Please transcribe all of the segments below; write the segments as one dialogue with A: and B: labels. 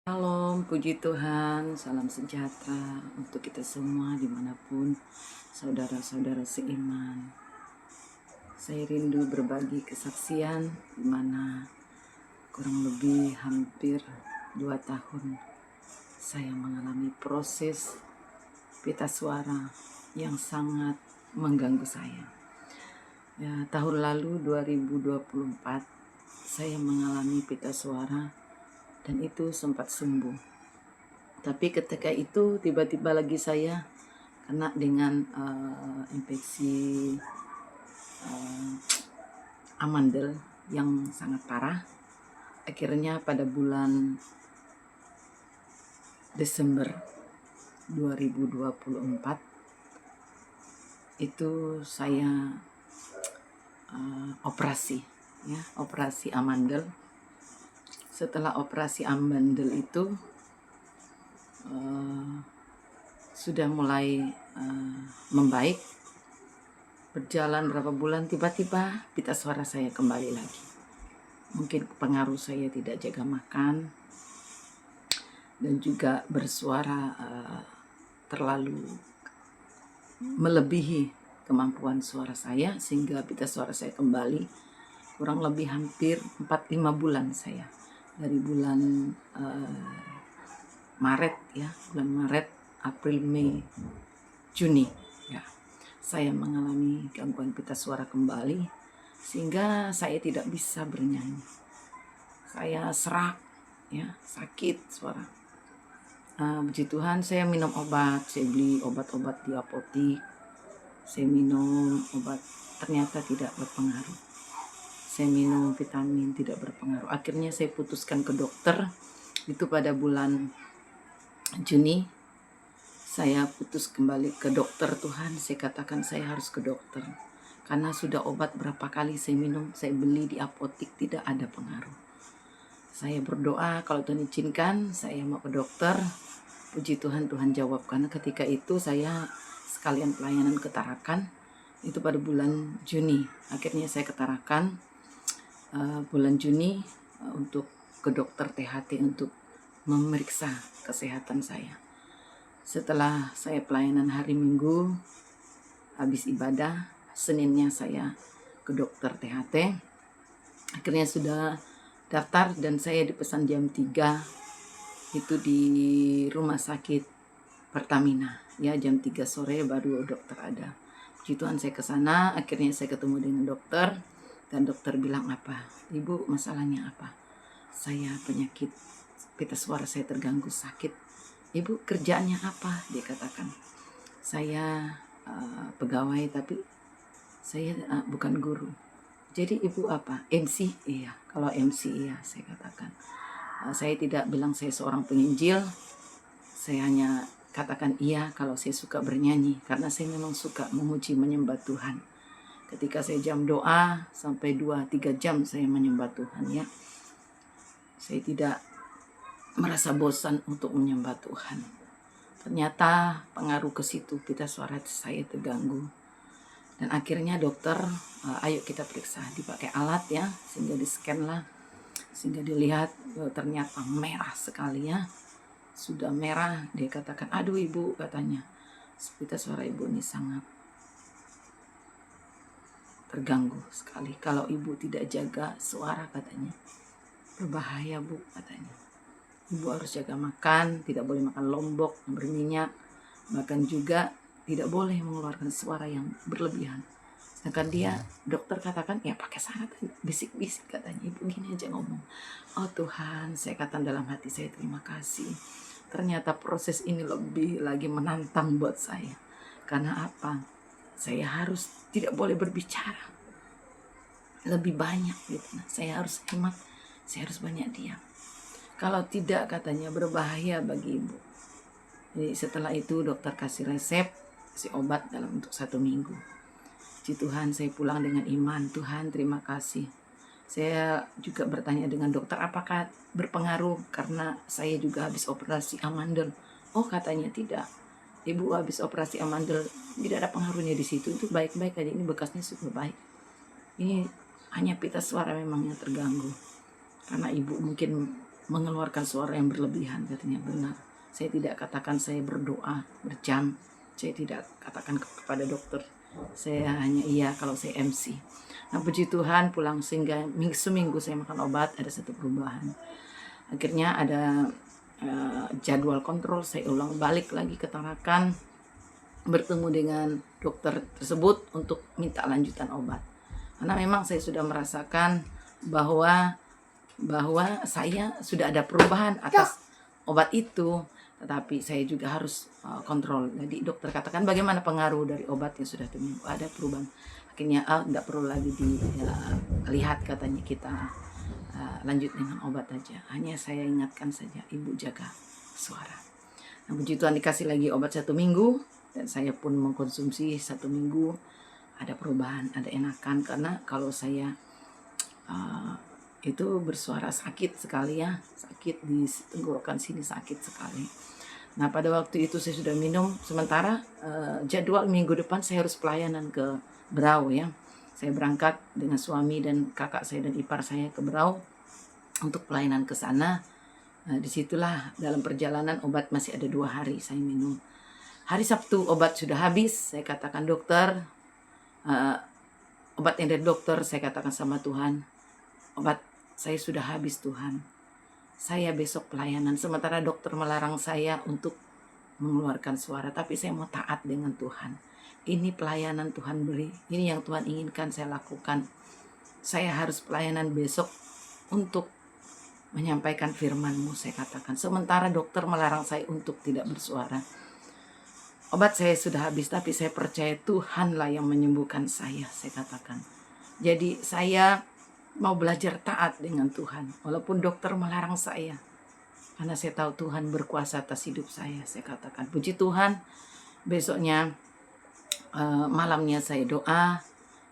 A: Shalom, puji Tuhan, salam sejahtera untuk kita semua dimanapun saudara-saudara seiman. Saya rindu berbagi kesaksian di mana kurang lebih hampir 2 tahun saya mengalami proses pita suara yang sangat mengganggu saya. Ya, tahun lalu 2024 saya mengalami pita suara dan itu sempat sembuh. Tapi ketika itu tiba-tiba lagi saya kena dengan infeksi amandel yang sangat parah. Akhirnya pada bulan Desember 2024 itu saya operasi amandel. Setelah operasi amandel itu sudah mulai membaik. Berjalan berapa bulan, tiba-tiba pita suara saya kembali lagi. Mungkin pengaruh saya tidak jaga makan dan juga bersuara terlalu melebihi kemampuan suara saya, sehingga pita suara saya kembali. Kurang lebih hampir 4-5 bulan saya, dari bulan Maret, April, Mei, Juni ya, saya mengalami gangguan pita suara kembali, sehingga saya tidak bisa bernyanyi. Saya serak ya, sakit suara. Puji Tuhan, saya minum obat, saya beli obat-obat di apotik, saya minum obat, ternyata tidak berpengaruh. Saya minum vitamin, tidak berpengaruh. Akhirnya saya putuskan ke dokter, itu pada bulan Juni. Saya putus kembali ke dokter. Tuhan, saya katakan saya harus ke dokter, karena sudah obat berapa kali saya minum, saya beli di apotik, tidak ada pengaruh. Saya berdoa, kalau Tuhan izinkan saya mau ke dokter. Puji Tuhan, Tuhan jawab, karena ketika itu saya sekalian pelayanan ke Tarakan, itu pada bulan Juni. Akhirnya saya ke Tarakan bulan Juni untuk ke dokter THT untuk memeriksa kesehatan saya. Setelah saya pelayanan hari Minggu, habis ibadah, Seninnya saya ke dokter THT. Akhirnya sudah daftar dan saya dipesan jam 3 itu di rumah sakit Pertamina. Ya, jam 3 sore baru dokter ada. Puji Tuhan, saya ke sana, akhirnya saya ketemu dengan dokter, dan dokter bilang, apa? Ibu, masalahnya apa? Saya penyakit pita suara saya terganggu, sakit. Ibu, kerjaannya apa? Dia katakan, saya pegawai, tapi saya bukan guru. Jadi ibu apa? MC? Iya. Kalau MC, iya, saya katakan. Saya tidak bilang saya seorang penginjil. Saya hanya katakan iya kalau saya suka bernyanyi, karena saya memang suka memuji menyembah Tuhan. Ketika saya jam doa sampai 2-3 jam saya menyembah Tuhan ya. Saya tidak merasa bosan untuk menyembah Tuhan. Ternyata pengaruh ke situ, pita suara saya terganggu. Dan akhirnya dokter, ayo kita periksa, dipakai alat ya, sehingga di-scan lah, sehingga dilihat ternyata merah sekali ya. Sudah merah, dia katakan, aduh ibu, katanya, pita suara ibu ini sangat terganggu sekali. Kalau ibu tidak jaga suara, katanya, berbahaya bu, katanya. Ibu harus jaga makan, tidak boleh makan lombok yang berminyak, bahkan juga tidak boleh mengeluarkan suara yang berlebihan. Sedangkan dia, dokter katakan, ya pakai syarat, bisik-bisik, katanya, ibu gini aja ngomong. Oh Tuhan, saya katakan dalam hati saya, terima kasih. Ternyata proses ini lebih lagi menantang buat saya. Karena apa? Saya harus tidak boleh berbicara lebih banyak gitu. Saya harus hemat, saya harus banyak diam. Kalau tidak, katanya, berbahaya bagi ibu. Jadi setelah itu dokter kasih resep, kasih obat dalam untuk 1 minggu. Puji Tuhan, saya pulang dengan iman. Tuhan, terima kasih. Saya juga bertanya dengan dokter, apakah berpengaruh karena saya juga habis operasi amandel? Oh, katanya tidak. Ibu habis operasi amandel, tidak ada pengaruhnya di situ. Itu baik-baik aja, ini bekasnya sudah baik. Ini hanya pita suara memang yang terganggu. Karena ibu mungkin mengeluarkan suara yang berlebihan, katanya benar. Saya tidak katakan saya berdoa berjam, saya tidak katakan kepada dokter, saya hanya iya kalau saya MC. Nah puji Tuhan, pulang sehingga seminggu saya makan obat, ada satu perubahan. Akhirnya ada jadwal kontrol, saya ulang balik lagi ke Tarakan, bertemu dengan dokter tersebut untuk minta lanjutan obat. Karena memang saya sudah merasakan bahwa saya sudah ada perubahan atas obat itu, tetapi saya juga harus kontrol. Jadi dokter katakan bagaimana pengaruh dari obat yang sudah seminggu, ada perubahan. Akhirnya tidak perlu lagi dilihat, katanya kita lanjut dengan obat aja. Hanya saya ingatkan saja, ibu jaga suara. Nah puji Tuhan, dikasih lagi obat 1 minggu, dan saya pun mengkonsumsi 1 minggu, ada perubahan, ada enakan. Karena kalau saya itu bersuara sakit sekali ya, sakit di tenggorokan sini, sakit sekali. Nah pada waktu itu saya sudah minum, sementara jadwal minggu depan saya harus pelayanan ke Berau ya. Saya berangkat dengan suami dan kakak saya dan ipar saya ke Berau untuk pelayanan ke sana. Disitulah dalam perjalanan obat masih ada 2 hari saya minum. Hari Sabtu obat sudah habis, saya katakan dokter, obat yang dari dokter, saya katakan sama Tuhan, obat saya sudah habis Tuhan, saya besok pelayanan. Sementara dokter melarang saya untuk mengeluarkan suara, tapi saya mau taat dengan Tuhan. Ini pelayanan Tuhan beri, ini yang Tuhan inginkan saya lakukan. Saya harus pelayanan besok untuk menyampaikan firman-Mu, saya katakan. Sementara dokter melarang saya untuk tidak bersuara. Obat saya sudah habis, tapi saya percaya Tuhanlah yang menyembuhkan saya katakan. Jadi saya mau belajar taat dengan Tuhan, walaupun dokter melarang saya. Karena saya tahu Tuhan berkuasa atas hidup saya katakan. Puji Tuhan, besoknya malamnya saya doa,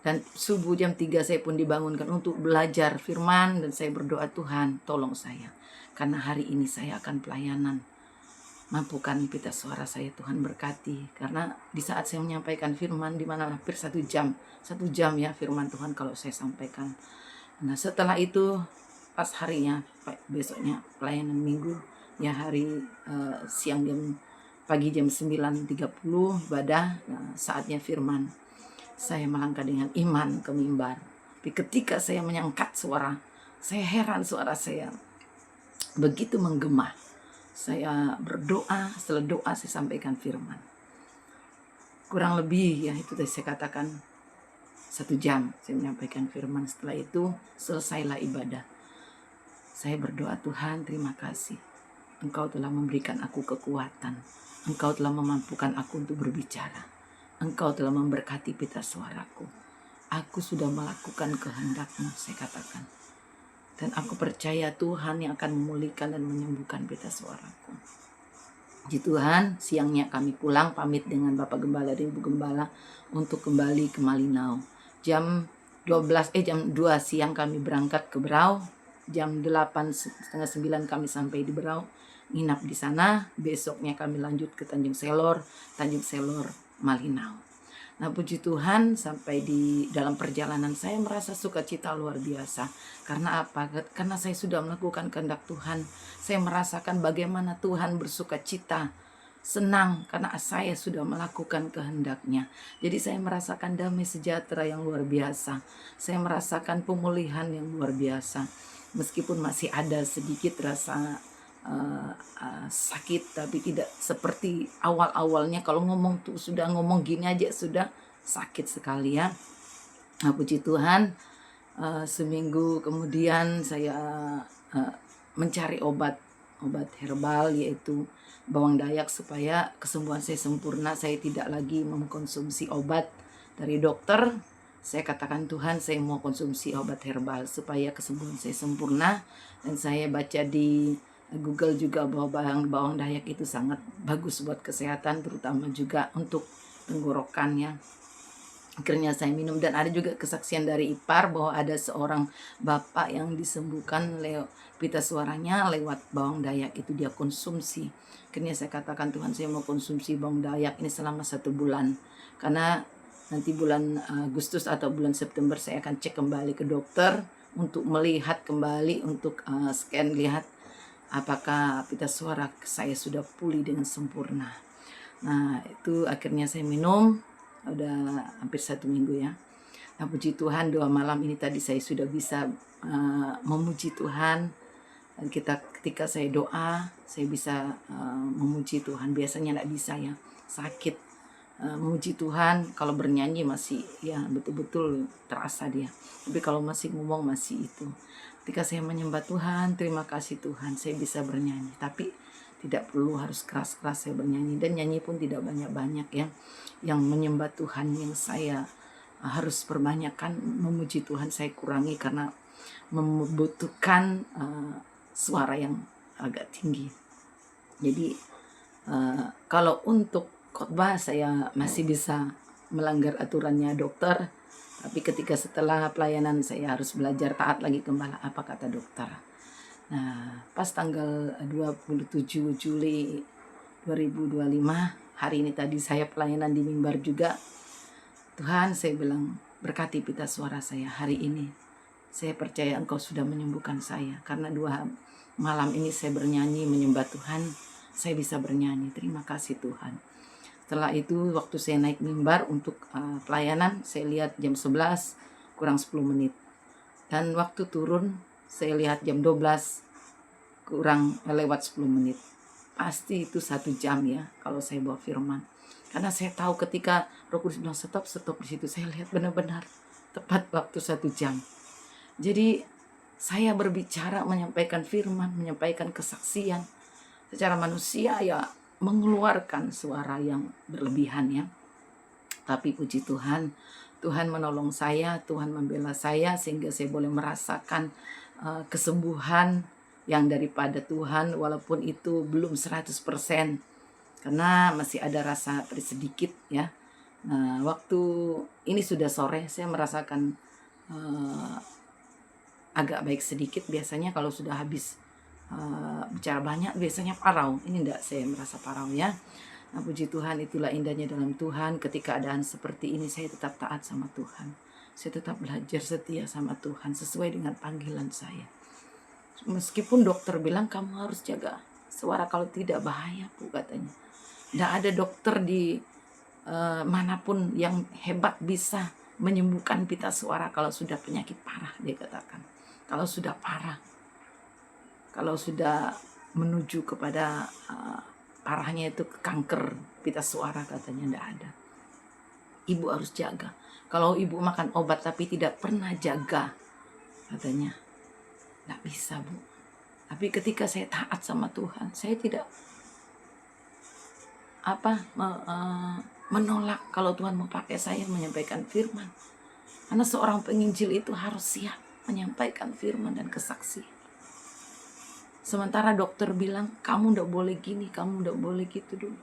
A: dan subuh jam 3 saya pun dibangunkan untuk belajar firman, dan saya berdoa, Tuhan tolong saya, karena hari ini saya akan pelayanan. Mampukan pita suara saya, Tuhan berkati. Karena di saat saya menyampaikan firman, di mana hampir 1 jam ya firman Tuhan kalau saya sampaikan. Nah setelah itu pas harinya, besoknya pelayanan minggu ya, hari pagi jam 9.30 ibadah. Nah, saatnya firman, saya melangkah dengan iman ke mimbar. Tapi ketika saya menyangkat suara, saya heran suara saya begitu menggema. Saya berdoa, setelah doa saya sampaikan firman. Kurang lebih ya itu tadi saya katakan 1 jam saya menyampaikan firman. Setelah itu selesailah ibadah. Saya berdoa, Tuhan terima kasih. Engkau telah memberikan aku kekuatan. Engkau telah memampukan aku untuk berbicara. Engkau telah memberkati pita suaraku. Aku sudah melakukan kehendak-Mu, saya katakan. Dan aku percaya Tuhan yang akan memulihkan dan menyembuhkan pita suaraku. Puji Tuhan, siangnya kami pulang pamit dengan Bapak Gembala dan Ibu Gembala untuk kembali ke Malinau. Jam 2 siang kami berangkat ke Berau. Jam 8:30 kami sampai di Berau, nginap di sana. Besoknya kami lanjut ke Tanjung Selor Malinau. Nah puji Tuhan, sampai di dalam perjalanan saya merasa sukacita luar biasa. Karena apa? Karena saya sudah melakukan kehendak Tuhan. Saya merasakan bagaimana Tuhan bersukacita, senang karena saya sudah melakukan kehendak-Nya. Jadi saya merasakan damai sejahtera yang luar biasa. Saya merasakan pemulihan yang luar biasa. Meskipun masih ada sedikit rasa sakit, tapi tidak seperti awal-awalnya. Kalau ngomong tuh sudah ngomong gini aja sudah sakit sekali ya. Nah, puji Tuhan, seminggu kemudian saya mencari obat herbal, yaitu bawang dayak, supaya kesembuhan saya sempurna. Saya tidak lagi mengkonsumsi obat dari dokter. Saya katakan, Tuhan saya mau konsumsi obat herbal supaya kesembuhan saya sempurna. Dan saya baca di Google juga bahwa bawang dayak itu sangat bagus buat kesehatan, terutama juga untuk tenggorokannya. Akhirnya saya minum, dan ada juga kesaksian dari ipar bahwa ada seorang bapak yang disembuhkan pita suaranya lewat bawang dayak itu dia konsumsi. Akhirnya saya katakan, Tuhan saya mau konsumsi bawang dayak ini selama 1 bulan. Karena nanti bulan Agustus atau bulan September saya akan cek kembali ke dokter untuk melihat kembali, untuk scan lihat apakah pita suara saya sudah pulih dengan sempurna. Nah itu akhirnya saya minum, udah hampir 1 minggu ya. Nah puji Tuhan 2 malam ini tadi saya sudah bisa memuji Tuhan. Dan ketika saya doa, saya bisa memuji Tuhan. Biasanya tidak bisa ya, sakit. Memuji Tuhan kalau bernyanyi masih ya betul-betul terasa dia. Tapi kalau masih ngomong masih itu. Ketika saya menyembah Tuhan, terima kasih Tuhan, saya bisa bernyanyi. Tapi tidak perlu harus keras-keras saya bernyanyi, dan nyanyi pun tidak banyak-banyak ya. Yang menyembah Tuhan yang saya harus perbanyakkan memuji Tuhan saya kurangi karena membutuhkan suara yang agak tinggi. Jadi kalau untuk khotbah saya masih bisa melanggar aturannya dokter, tapi ketika setelah pelayanan saya harus belajar taat lagi kembali apa kata dokter. Nah pas tanggal 27 Juli 2025 hari ini tadi saya pelayanan di mimbar juga. Tuhan, saya bilang, berkati pita suara saya hari ini. Saya percaya Engkau sudah menyembuhkan saya. Karena 2 malam ini saya bernyanyi, menyembah Tuhan. Saya bisa bernyanyi. Terima kasih Tuhan. Setelah itu, waktu saya naik mimbar untuk pelayanan, saya lihat jam 11 kurang 10 menit. Dan waktu turun, saya lihat jam 12 kurang lewat 10 menit. Pasti itu 1 jam ya, kalau saya bawa firman. Karena saya tahu ketika Roh Kudus bilang stop di situ, saya lihat benar-benar tepat waktu 1 jam. Jadi saya berbicara, menyampaikan firman, menyampaikan kesaksian. Secara manusia ya mengeluarkan suara yang berlebihan ya. Tapi puji Tuhan, Tuhan menolong saya, Tuhan membela saya sehingga saya boleh merasakan kesembuhan yang daripada Tuhan, walaupun itu belum 100%. Karena masih ada rasa sedikit ya. Nah waktu ini sudah sore saya merasakan agak baik sedikit. Biasanya kalau sudah habis bicara banyak biasanya parau. Ini enggak, saya merasa parau ya. Nah puji Tuhan, itulah indahnya dalam Tuhan. Ketika keadaan seperti ini saya tetap taat sama Tuhan. Saya tetap belajar setia sama Tuhan sesuai dengan panggilan saya. Meskipun dokter bilang kamu harus jaga suara, kalau tidak bahaya Bu katanya. Tidak ada dokter di manapun yang hebat bisa menyembuhkan pita suara kalau sudah penyakit parah, dia katakan. Kalau sudah parah, kalau sudah menuju kepada parahnya itu kanker pita suara, katanya tidak ada. Ibu harus jaga. Kalau ibu makan obat tapi tidak pernah jaga, katanya tidak bisa Bu. Tapi ketika saya taat sama Tuhan, saya tidak menolak kalau Tuhan mau pakai saya menyampaikan firman. Karena seorang penginjil itu harus siap menyampaikan firman dan kesaksian. Sementara dokter bilang kamu ndak boleh gini, kamu ndak boleh gitu dulu.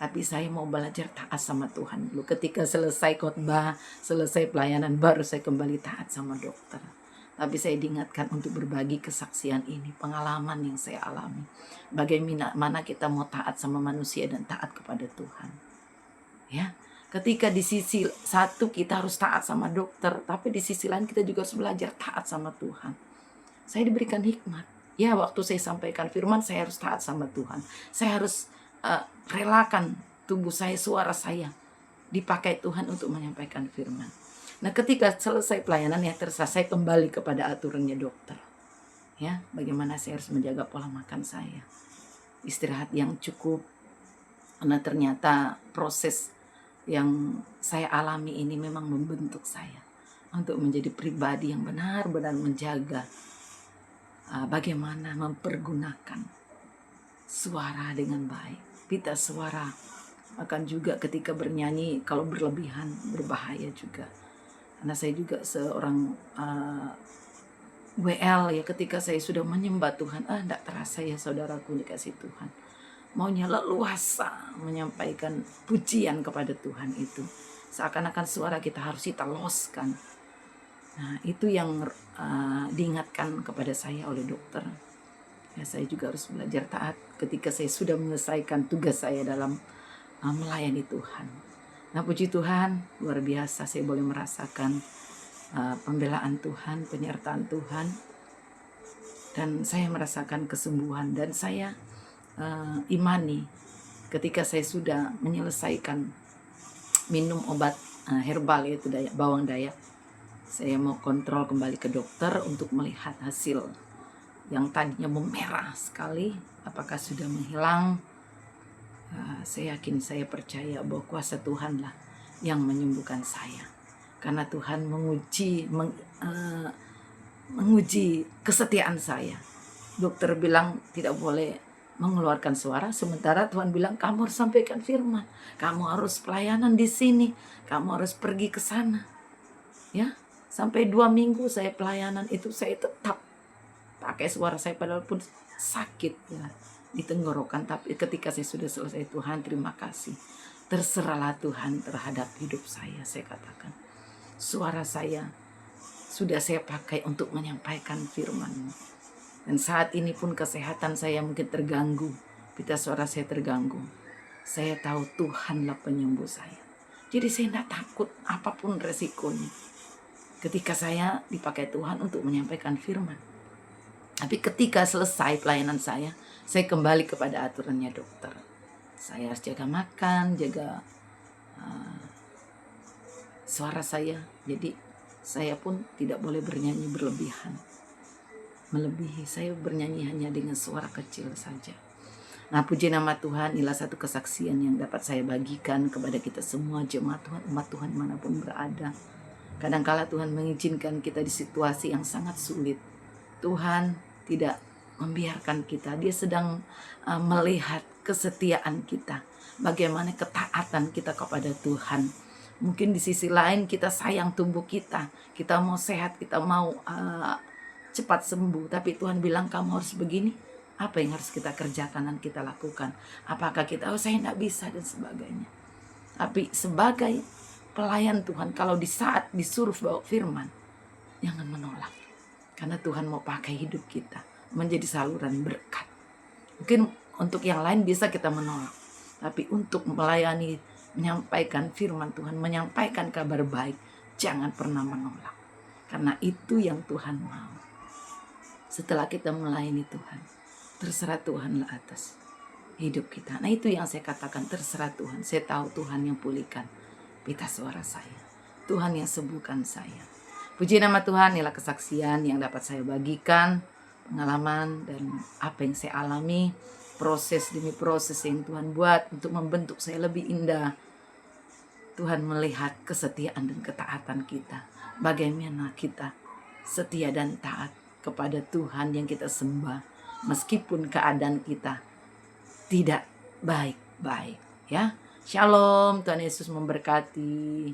A: Tapi saya mau belajar taat sama Tuhan dulu. Ketika selesai khotbah, selesai pelayanan, baru saya kembali taat sama dokter. Tapi saya diingatkan untuk berbagi kesaksian ini, pengalaman yang saya alami. Bagaimana kita mau taat sama manusia dan taat kepada Tuhan. Ya, ketika di sisi satu kita harus taat sama dokter, tapi di sisi lain kita juga harus belajar taat sama Tuhan. Saya diberikan hikmat. Ya, waktu saya sampaikan firman, saya harus taat sama Tuhan. Saya harus relakan tubuh saya, suara saya dipakai Tuhan untuk menyampaikan firman. Nah, ketika selesai pelayanan yang saya kembali kepada aturannya dokter. Ya, bagaimana saya harus menjaga pola makan saya. Istirahat yang cukup. Karena ternyata proses yang saya alami ini memang membentuk saya untuk menjadi pribadi yang benar-benar menjaga bagaimana mempergunakan suara dengan baik. Pita suara akan juga ketika bernyanyi kalau berlebihan berbahaya juga. Karena saya juga seorang WL ya, ketika saya sudah menyembah Tuhan, tidak terasa ya saudaraku dikasih Tuhan. Maunya leluasa menyampaikan pujian kepada Tuhan itu. Seakan-akan suara kita harus kita loskan. Nah itu yang diingatkan kepada saya oleh dokter. Ya, saya juga harus belajar taat ketika saya sudah menyelesaikan tugas saya dalam melayani Tuhan. Nah puji Tuhan, luar biasa saya boleh merasakan pembelaan Tuhan, penyertaan Tuhan. dan saya merasakan kesembuhan. Dan saya imani ketika saya sudah menyelesaikan minum obat herbal, yaitu bawang dayak, saya mau kontrol kembali ke dokter untuk melihat hasil yang tadinya memerah sekali apakah sudah menghilang. Saya yakin, saya percaya bahwa kuasa Tuhanlah yang menyembuhkan saya, karena Tuhan menguji kesetiaan saya. Dokter bilang tidak boleh mengeluarkan suara, sementara Tuhan bilang kamu harus sampaikan firman, kamu harus pelayanan di sini, kamu harus pergi ke sana. Ya, sampai 2 minggu saya pelayanan itu, saya tetap pakai suara saya padahal pun sakit ya di tenggorokan. Tapi ketika saya sudah selesai, Tuhan terima kasih, terserahlah Tuhan terhadap hidup saya. Saya katakan suara saya sudah saya pakai untuk menyampaikan firman. Dan saat ini pun kesehatan saya mungkin terganggu, pita suara saya terganggu, saya tahu Tuhanlah penyembuh saya. Jadi saya tidak takut apapun resikonya ketika saya dipakai Tuhan untuk menyampaikan firman. Tapi ketika selesai pelayanan saya kembali kepada aturannya dokter. Saya harus jaga makan, jaga suara saya. Jadi saya pun tidak boleh bernyanyi berlebihan. Melebihi, saya bernyanyi hanya dengan suara kecil saja. Nah, puji nama Tuhan, inilah satu kesaksian yang dapat saya bagikan kepada kita semua jemaat Tuhan, umat Tuhan manapun berada. Kadangkala Tuhan mengizinkan kita di situasi yang sangat sulit. Tuhan tidak membiarkan kita, Dia sedang melihat kesetiaan kita, bagaimana ketaatan kita kepada Tuhan. Mungkin di sisi lain kita sayang tubuh kita mau sehat, kita mau cepat sembuh, tapi Tuhan bilang kamu harus begini. Apa yang harus kita kerjakan dan kita lakukan? Apakah kita saya tidak bisa dan sebagainya. Tapi sebagai pelayan Tuhan, kalau di saat disuruh bawa firman, jangan menolak, karena Tuhan mau pakai hidup kita menjadi saluran berkat. Mungkin untuk yang lain bisa kita menolak, tapi untuk melayani, menyampaikan firman Tuhan, menyampaikan kabar baik, jangan pernah menolak, karena itu yang Tuhan mau. Setelah kita melayani Tuhan, terserah Tuhanlah atas hidup kita. Nah, itu yang saya katakan, terserah Tuhan. Saya tahu Tuhan yang pulihkan pita suara saya, Tuhan yang sembuhkan saya. Puji nama Tuhan, inilah kesaksian yang dapat saya bagikan, pengalaman dan apa yang saya alami, proses demi proses yang Tuhan buat untuk membentuk saya lebih indah. Tuhan melihat kesetiaan dan ketaatan kita, bagaimana kita setia dan taat kepada Tuhan yang kita sembah, meskipun keadaan kita tidak baik-baik ya. Shalom, Tuhan Yesus memberkati.